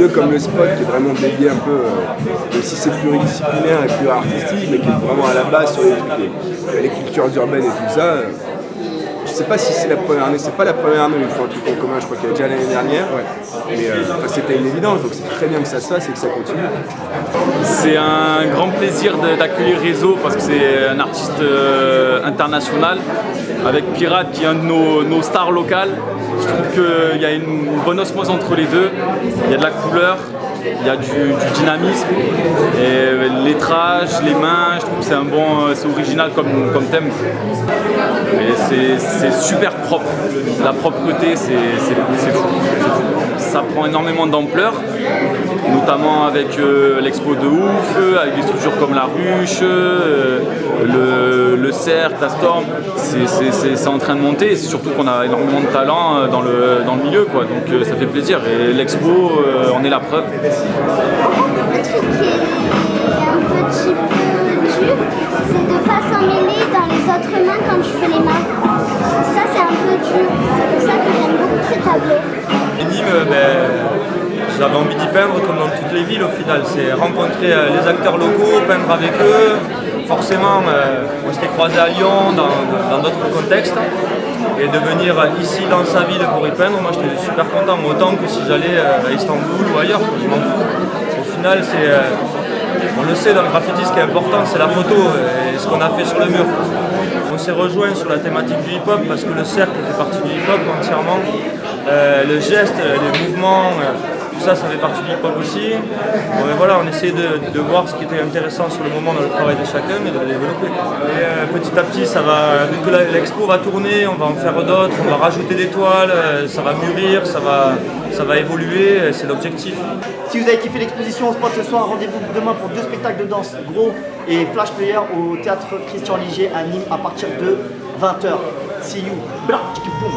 milieu comme le spot qui est vraiment dédié un peu, même si c'est pluridisciplinaire et plus artistique, mais qui est vraiment à la base sur les trucs, les cultures urbaines et tout ça. Je sais pas si c'est la première année, c'est pas la première année où ils font un truc en commun, je crois qu'il y a déjà l'année dernière, mais c'était une évidence, donc c'est très bien que ça se fasse et que ça continue. C'est un grand plaisir d'accueillir Rezo parce que c'est un artiste international avec Pirate qui est un de nos stars locales. Je trouve qu'il y a une bonne osmose entre les deux, il y a de la couleur, il y a du dynamisme, et les lettrage, les mains, je trouve que c'est original comme thème. Et c'est super propre, la propreté c'est fou. Ça prend énormément d'ampleur, notamment avec l'expo de ouf, avec des structures comme la ruche, le cercle, la storm, c'est en train de monter et c'est surtout qu'on a énormément de talent dans le milieu, quoi. Donc ça fait plaisir et l'expo en est la preuve. Le truc qui est un petit peu dur, c'est de ne pas s'emmêler dans les autres mains quand tu fais les mains. Ça c'est un peu dur, c'est pour ça que j'aime beaucoup ce tableau. Et Nîmes, j'avais envie d'y peindre comme dans toutes les villes au final, c'est rencontrer les acteurs locaux, peindre avec eux. Forcément, on s'était croisés à Lyon dans d'autres contextes et de venir ici dans sa ville pour y peindre, moi j'étais super content, autant que si j'allais à Istanbul ou ailleurs, je m'en fous. Au final, on le sait dans le graffiti, ce qui est important c'est la photo et ce qu'on a fait sur le mur. On s'est rejoint sur la thématique du hip-hop parce que le cercle fait partie du hip-hop entièrement. Le geste, les mouvements, tout ça fait partie du hip-hop aussi. Bon, et voilà, on essayait de voir ce qui était intéressant sur le moment dans le travail de chacun et de le développer. Et petit à petit, vu que l'expo va tourner, on va en faire d'autres, on va rajouter des toiles, ça va mûrir, ça va évoluer, c'est l'objectif. Si vous avez kiffé l'exposition au spot ce soir, rendez-vous demain pour 2 spectacles de danse, Gros et Flash Player au théâtre Christian Ligier à Nîmes à partir de 20h. See you. Blah, tchiki, boum.